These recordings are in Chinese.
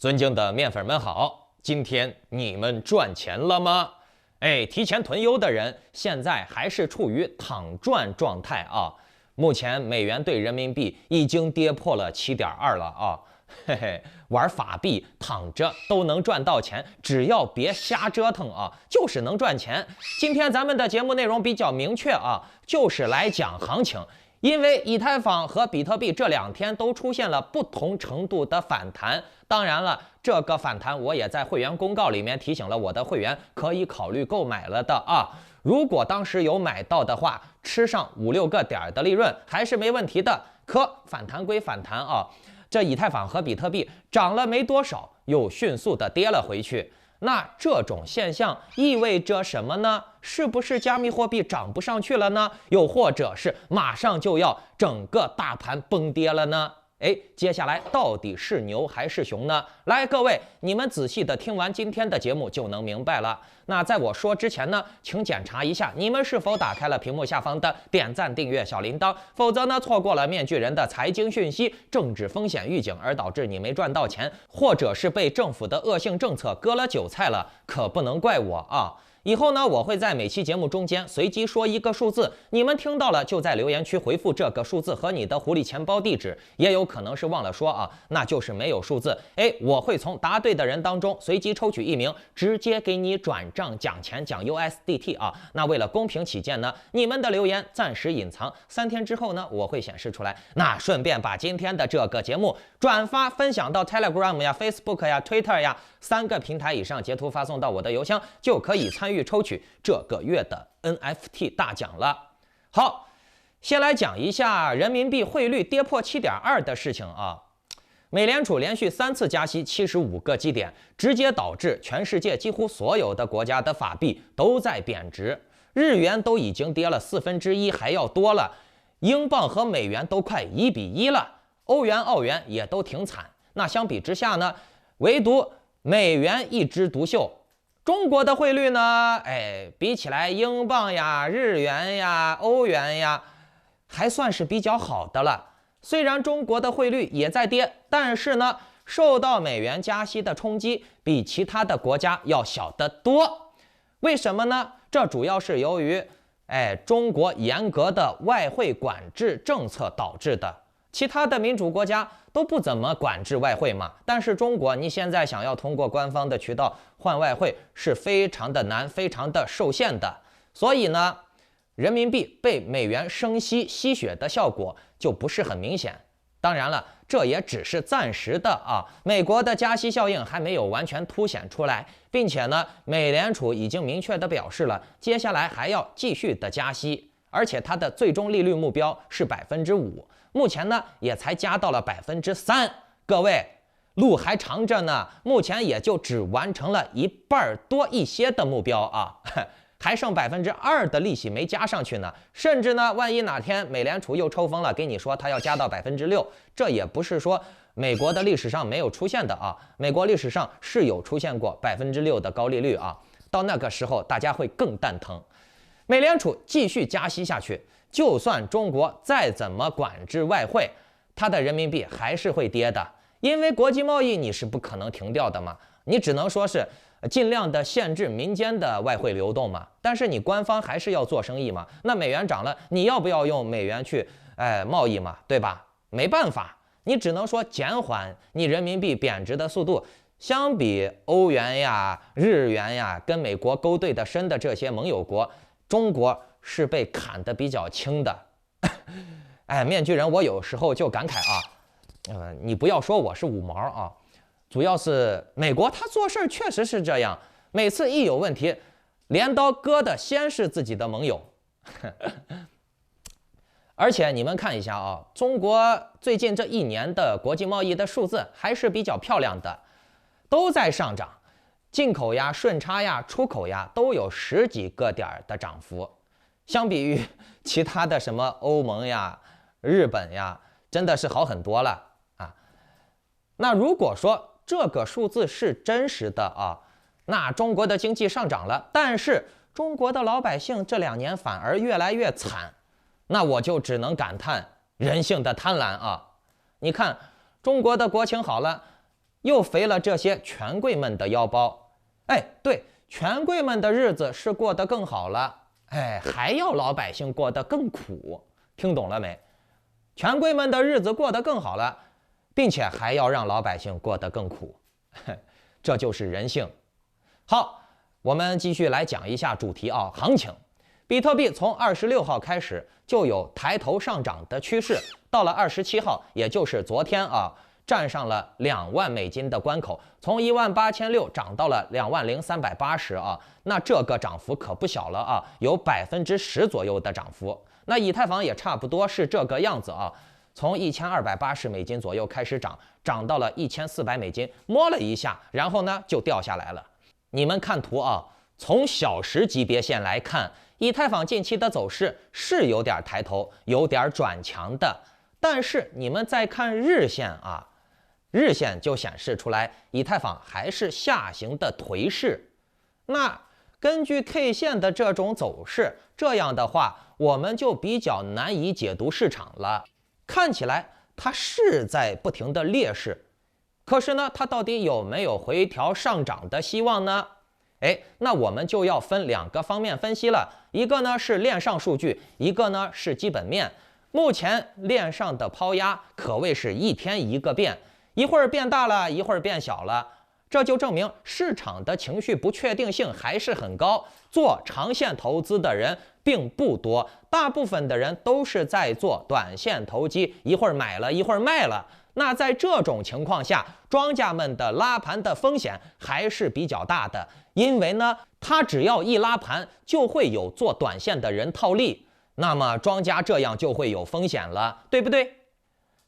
尊敬的面粉们好，今天你们赚钱了吗？提前囤优的人现在还是处于躺赚状态啊。目前美元对人民币已经跌破了7.2了啊。嘿嘿，玩法币躺着都能赚到钱，只要别瞎折腾啊，就是能赚钱。今天咱们的节目内容比较明确啊，就是来讲行情。因为以太坊和比特币这2天都出现了不同程度的反弹，当然了，这个反弹我也在会员公告里面提醒了我的会员，可以考虑购买了的啊。如果当时有买到的话，吃上5-6个点的利润还是没问题的。可反弹归反弹啊，这以太坊和比特币涨了没多少，又迅速的跌了回去。那这种现象意味着什么呢？是不是加密货币涨不上去了呢？又或者是马上就要整个大盘崩跌了呢？接下来到底是牛还是熊呢？来，各位，你们仔细的听完今天的节目就能明白了。那在我说之前呢，请检查一下你们是否打开了屏幕下方的点赞、订阅、小铃铛，否则呢，错过了面具人的财经讯息、政治风险预警，而导致你没赚到钱，或者是被政府的恶性政策割了韭菜了，可不能怪我啊。以后呢，我会在每期节目中间随机说一个数字，你们听到了就在留言区回复这个数字和你的狐狸钱包地址，也有可能是忘了说啊，那就是没有数字。我会从答对的人当中随机抽取1名，直接给你转账奖钱，奖 USDT 啊。那为了公平起见呢，你们的留言暂时隐藏，3天之后呢，我会显示出来。那顺便把今天的这个节目转发分享到 Telegram 呀、Facebook 呀、Twitter 呀3个平台以上，截图发送到我的邮箱，就可以参与抽取这个月的 NFT 大奖了。好，先来讲一下人民币汇率跌破7.2的事情啊。美联储连续3次加息75个基点，直接导致全世界几乎所有的国家的法币都在贬值，日元都已经跌了1/4还要多了，英镑和美元都快1:1了，欧元、澳元也都挺惨。那相比之下呢，唯独美元一枝独秀。中国的汇率呢，比起来英镑呀、日元呀、欧元呀，还算是比较好的了。虽然中国的汇率也在跌，但是呢，受到美元加息的冲击比其他的国家要小得多。为什么呢？这主要是由于中国严格的外汇管制政策导致的。其他的民主国家都不怎么管制外汇嘛，但是中国你现在想要通过官方的渠道换外汇是非常的难，非常的受限的。所以呢，人民币被美元升息吸血的效果就不是很明显。当然了，这也只是暂时的啊，美国的加息效应还没有完全凸显出来，并且呢，美联储已经明确的表示了，接下来还要继续的加息，而且它的最终利率目标是5%。目前呢，也才加到了3%，各位，路还长着呢，目前也就只完成了1半多一些的目标啊，还剩2%的利息没加上去呢。甚至呢，万一哪天美联储又抽风了，给你说它要加到6%，这也不是说美国的历史上没有出现的啊，美国历史上是有出现过6%的高利率啊，到那个时候大家会更蛋疼。美联储继续加息下去，就算中国再怎么管制外汇，它的人民币还是会跌的，因为国际贸易你是不可能停掉的嘛，你只能说是尽量的限制民间的外汇流动嘛，但是你官方还是要做生意嘛，那美元涨了，你要不要用美元去贸易嘛，对吧？没办法，你只能说减缓你人民币贬值的速度。相比欧元呀、日元呀，跟美国勾兑的深的这些盟友国，中国是被砍得比较轻的。面具人，我有时候就感慨啊，你不要说我是五毛啊，主要是美国他做事确实是这样，每次一有问题，镰刀割的先是自己的盟友。而且你们看一下啊，中国最近这1年的国际贸易的数字还是比较漂亮的，都在上涨。进口呀、顺差呀、出口呀，都有10几个点的涨幅。相比于其他的什么欧盟呀、日本呀，真的是好很多了啊。那如果说这个数字是真实的啊，那中国的经济上涨了，但是中国的老百姓这2年反而越来越惨，那我就只能感叹人性的贪婪啊。你看中国的国情好了，又肥了这些权贵们的腰包。哎，对，权贵们的日子是过得更好了，哎，还要老百姓过得更苦，听懂了没？权贵们的日子过得更好了，并且还要让老百姓过得更苦，这就是人性。好，我们继续来讲一下主题啊，行情。比特币从26号开始就有抬头上涨的趋势，到了27号，也就是昨天啊，站上了2万美金的关口，从18600涨到了20380啊，那这个涨幅可不小了啊，有10%左右的涨幅。那以太坊也差不多是这个样子啊，从1280美金左右开始涨，涨到了1400美金，摸了一下，然后呢就掉下来了。你们看图啊，从小时级别线来看，以太坊近期的走势是有点抬头，有点转强的。但是你们再看日线啊，日线就显示出来，以太坊还是下行的颓势。那根据 K 线的这种走势，这样的话，我们就比较难以解读市场了。看起来它是在不停的劣势，可是呢，它到底有没有回调上涨的希望呢？哎，那我们就要分2个方面分析了，一个呢是链上数据，一个呢是基本面。目前链上的抛压可谓是一天一个变，一会儿变大了，一会儿变小了，这就证明市场的情绪不确定性还是很高，做长线投资的人并不多，大部分的人都是在做短线投机，一会儿买了，一会儿卖了。那在这种情况下，庄家们的拉盘的风险还是比较大的，因为呢，他只要一拉盘，就会有做短线的人套利，那么庄家这样就会有风险了，对不对？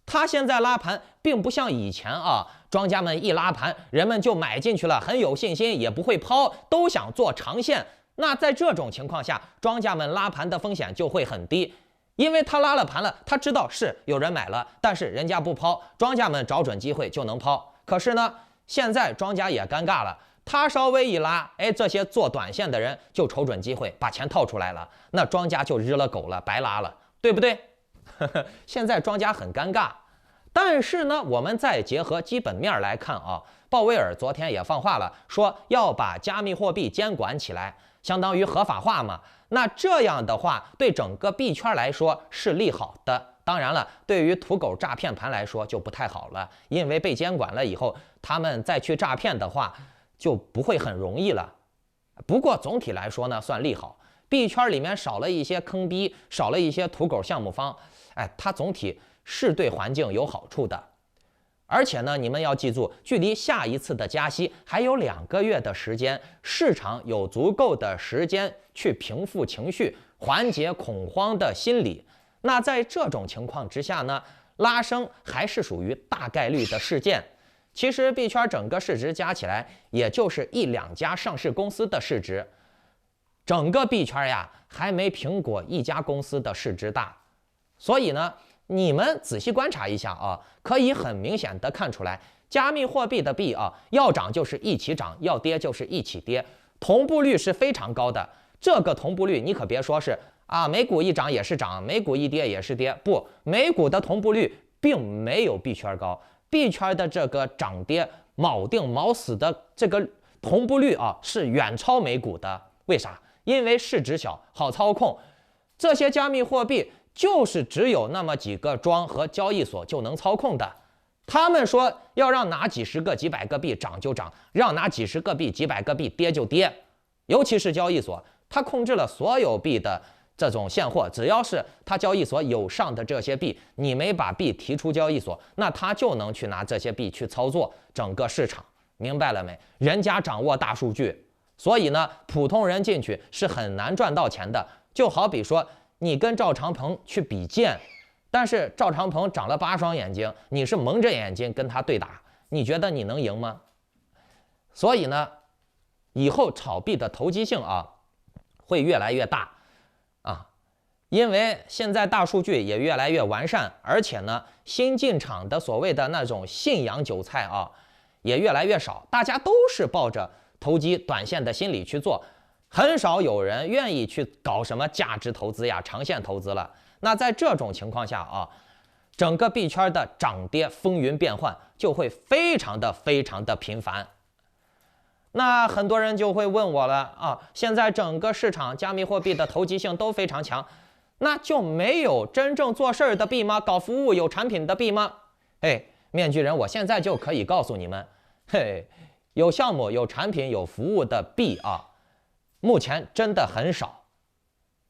他现在拉盘，并不像以前啊，庄家们一拉盘，人们就买进去了，很有信心，也不会抛，都想做长线。那在这种情况下，庄家们拉盘的风险就会很低。因为他拉了盘了，他知道是有人买了，但是人家不抛，庄家们找准机会就能抛。可是呢，现在庄家也尴尬了，他稍微一拉，哎，这些做短线的人就瞅准机会把钱套出来了，那庄家就日了狗了，白拉了，对不对？现在庄家很尴尬。但是呢，我们再结合基本面来看啊，鲍威尔昨天也放话了，说要把加密货币监管起来，相当于合法化嘛。那这样的话，对整个币圈来说是利好的。当然了，对于土狗诈骗盘来说就不太好了，因为被监管了以后，他们再去诈骗的话就不会很容易了。不过总体来说呢，算利好。币圈里面少了一些坑逼，少了一些土狗项目方，哎，它总体是对环境有好处的。而且呢，你们要记住，距离下一次的加息还有2个月的时间，市场有足够的时间去平复情绪，缓解恐慌的心理。那在这种情况之下呢，拉升还是属于大概率的事件。其实币圈整个市值加起来，也就是1、2家上市公司的市值，整个币圈呀，还没苹果1家公司的市值大。所以呢，你们仔细观察一下啊，可以很明显的看出来，加密货币的币啊，要涨就是一起涨，要跌就是一起跌，同步率是非常高的。这个同步率你可别说是啊，美股一涨也是涨，美股一跌也是跌，不，美股的同步率并没有币圈高，币圈的这个涨跌锚定锚死的这个同步率啊，是远超美股的。为啥？因为市值小，好操控，这些加密货币就是只有那么几个庄和交易所就能操控的。他们说要让哪几十个、几百个币涨就涨，让哪几十个币、几百个币跌就跌。尤其是交易所，它控制了所有币的这种现货，只要是它交易所有上的这些币，你没把币提出交易所，那它就能去拿这些币去操作整个市场。明白了没？人家掌握大数据，所以呢，普通人进去是很难赚到钱的。就好比说，你跟赵长鹏去比剑，但是赵长鹏长了8双眼睛，你是蒙着眼睛跟他对打，你觉得你能赢吗？所以呢，以后炒币的投机性啊，会越来越大啊，因为现在大数据也越来越完善，而且呢，新进场的所谓的那种信仰韭菜啊，也越来越少，大家都是抱着投机短线的心理去做。很少有人愿意去搞什么价值投资呀、长线投资了。那在这种情况下啊，整个币圈的涨跌风云变幻就会非常的频繁。那很多人就会问我了啊，现在整个市场加密货币的投机性都非常强，那就没有真正做事儿的币吗？搞服务有产品的币吗？嘿，面具人，我现在就可以告诉你们，嘿，有项目、有产品、有服务的币啊，目前真的很少。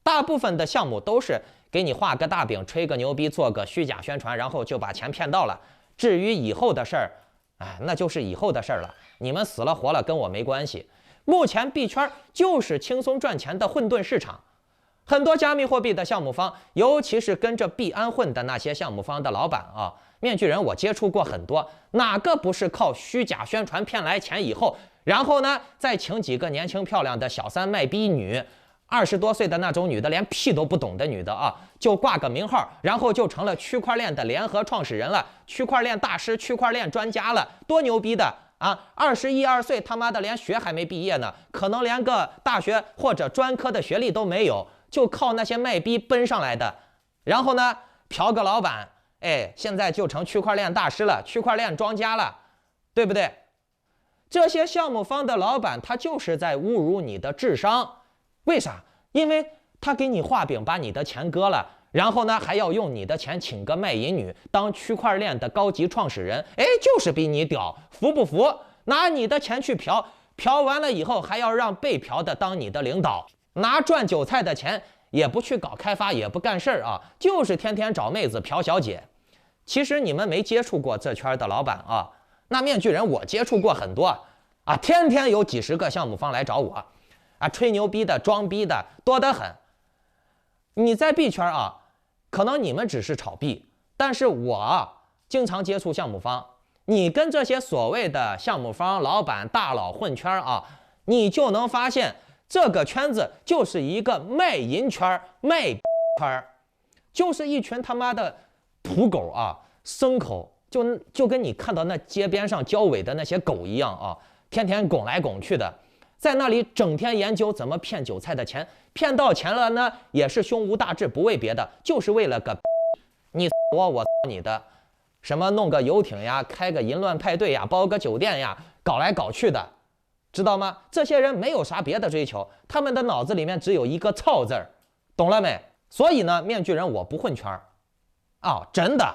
大部分的项目都是给你画个大饼，吹个牛逼，做个虚假宣传，然后就把钱骗到了。至于以后的事儿，哎，那就是以后的事儿了。你们死了活了跟我没关系。目前币圈就是轻松赚钱的混沌市场，很多加密货币的项目方，尤其是跟着币安混的那些项目方的老板啊，面具人我接触过很多，哪个不是靠虚假宣传骗来钱以后，然后呢再请几个年轻漂亮的小三卖逼女，20多岁的那种女的，连屁都不懂的女的啊，就挂个名号，然后就成了区块链的联合创始人了，区块链大师、区块链专家了，多牛逼的啊！21、2岁，他妈的连学还没毕业呢，可能连个大学或者专科的学历都没有，就靠那些卖逼奔上来的。然后呢，嫖个老板，哎，现在就成区块链大师了，区块链庄家了，对不对？这些项目方的老板，他就是在侮辱你的智商。为啥？因为他给你画饼，把你的钱割了，然后呢还要用你的钱请个卖淫女当区块链的高级创始人，哎，就是比你屌，服不服？拿你的钱去嫖，嫖完了以后还要让被嫖的当你的领导，拿赚韭菜的钱也不去搞开发，也不干事儿啊，就是天天找妹子嫖小姐。其实你们没接触过这圈的老板啊，那面具人我接触过很多啊，天天有几十个项目方来找我。啊，吹牛逼的、装逼的多得很。你在币圈啊，可能你们只是炒币，但是我经常接触项目方，你跟这些所谓的项目方老板大佬混圈啊，你就能发现这个圈子就是一个卖淫圈、卖圈，就是一群他妈的土狗啊、牲口，就跟你看到那街边上交尾的那些狗一样啊，天天拱来拱去的。在那里整天研究怎么骗韭菜的钱，骗到钱了呢，也是胸无大志，不为别的，就是为了个你我你的，什么弄个游艇呀，开个淫乱派对呀，包个酒店呀，搞来搞去的，知道吗？这些人没有啥别的追求，他们的脑子里面只有一个操字儿，懂了没？所以呢，面具人我不混圈儿啊，真的。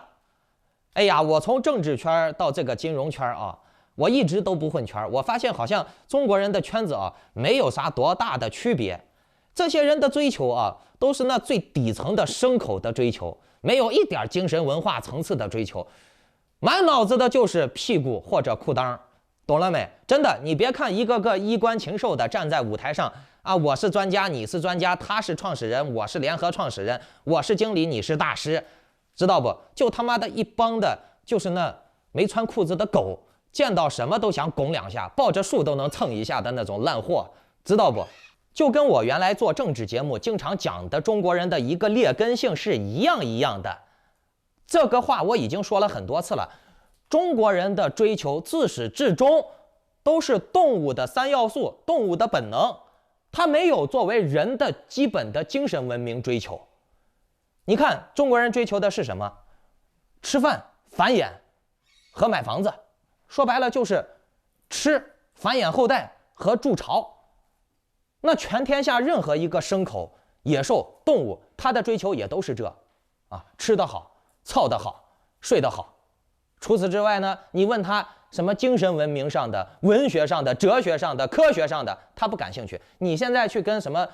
哎呀，我从政治圈到这个金融圈啊。我一直都不混圈，我发现好像中国人的圈子啊，没有啥多大的区别。这些人的追求啊，都是那最底层的牲口的追求，没有一点精神文化层次的追求，满脑子的就是屁股或者裤裆，懂了没？真的，你别看一个个衣冠禽兽的站在舞台上啊，我是专家，你是专家，他是创始人，我是联合创始人，我是经理，你是大师，知道不？就他妈的一帮的，就是那没穿裤子的狗。见到什么都想拱两下，抱着树都能蹭一下的那种烂货，知道不？就跟我原来做政治节目经常讲的中国人的一个劣根性是一样的。这个话我已经说了很多次了。中国人的追求自始至终都是动物的3要素，动物的本能，它没有作为人的基本的精神文明追求。你看中国人追求的是什么？吃饭、繁衍和买房子。说白了就是吃、繁衍后代和筑巢。那全天下任何一个牲口、野兽、动物，它的追求也都是这啊，吃得好、操得好、睡得好。除此之外呢，你问他什么精神文明上的、文学上的、哲学上的、科学上的，他不感兴趣。你现在去跟什么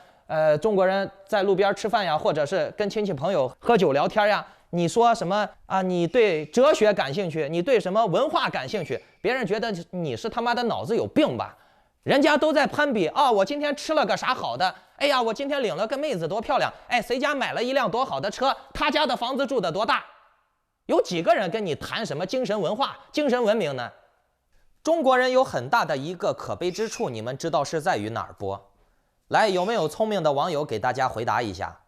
中国人在路边吃饭呀，或者是跟亲戚朋友喝酒聊天呀，你说什么啊？你对哲学感兴趣，你对什么文化感兴趣？别人觉得你是他妈的脑子有病吧？人家都在攀比啊！我今天吃了个啥好的？哎呀，我今天领了个妹子多漂亮！哎，谁家买了一辆多好的车？他家的房子住的多大？有几个人跟你谈什么精神文化、精神文明呢？中国人有很大的一个可悲之处，你们知道是在于哪儿不？来，有没有聪明的网友给大家回答一下？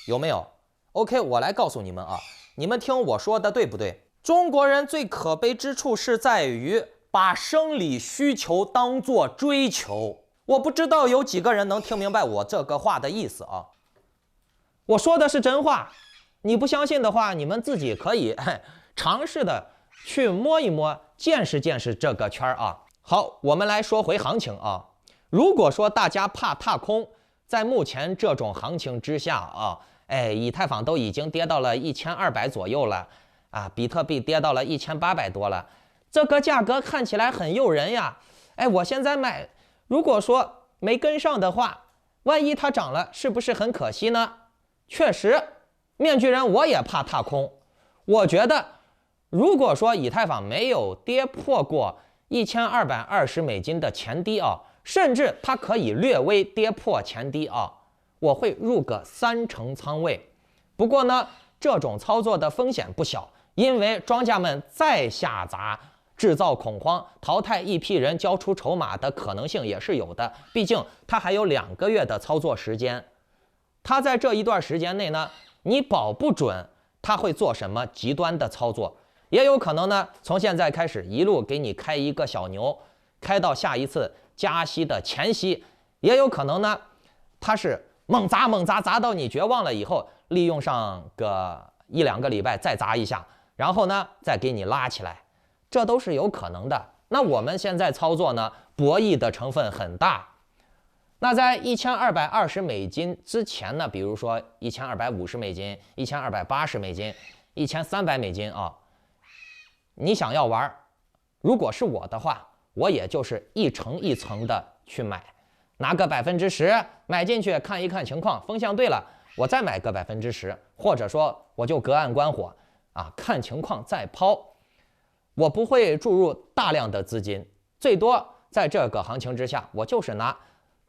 有没有？ OK， 我来告诉你们啊，你们听我说的对不对？中国人最可悲之处是在于把生理需求当作追求。我不知道有几个人能听明白我这个话的意思啊？我说的是真话。你不相信的话，你们自己可以尝试的去摸一摸，见识见识这个圈啊。好，我们来说回行情啊。如果说大家怕踏空，在目前这种行情之下啊，以太坊都已经跌到了1200左右了啊，比特币跌到了1800多了，这个价格看起来很诱人呀。我现在买，如果说没跟上的话，万一它涨了，是不是很可惜呢？确实，面具人我也怕踏空。我觉得，如果说以太坊没有跌破过$1220的前低啊，甚至它可以略微跌破前低啊，我会入个30%仓位。不过呢，这种操作的风险不小，因为庄家们再下砸，制造恐慌，淘汰一批人，交出筹码的可能性也是有的。毕竟它还有2个月的操作时间，它在这一段时间内呢，你保不准它会做什么极端的操作，也有可能呢，从现在开始一路给你开一个小牛，开到下一次加息的前夕，也有可能呢，它是猛砸猛砸，砸到你绝望了以后，利用上个1-2个礼拜再砸一下，然后呢再给你拉起来，这都是有可能的。那我们现在操作呢，博弈的成分很大。那在$1220之前呢，比如说$1250、$1280、$1300啊，你想要玩，如果是我的话，我也就是一层一层的去买，拿个10%买进去看一看情况，风向对了，我再买个10%，或者说我就隔岸观火啊，看情况再抛。我不会注入大量的资金，最多在这个行情之下，我就是拿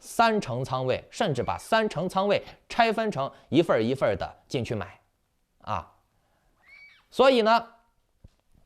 30%仓位，甚至把30%仓位拆分成一份一份的进去买啊。所以呢，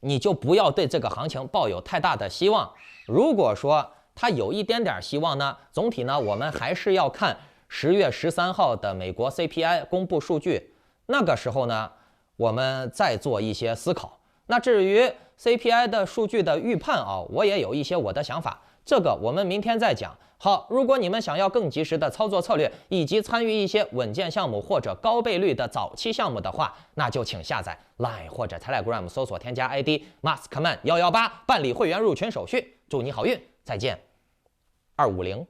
你就不要对这个行情抱有太大的希望。如果说它有一点点希望呢，总体呢，我们还是要看10月13号的美国 CPI 公布数据，那个时候呢，我们再做一些思考。那至于 CPI 的数据的预判啊，我也有一些我的想法，这个我们明天再讲。好，如果你们想要更及时的操作策略，以及参与一些稳健项目或者高倍率的早期项目的话，那就请下载 Line 或者 Telegram 搜索添加 ID Maskman118，办理会员入群手续。祝你好运，再见，250。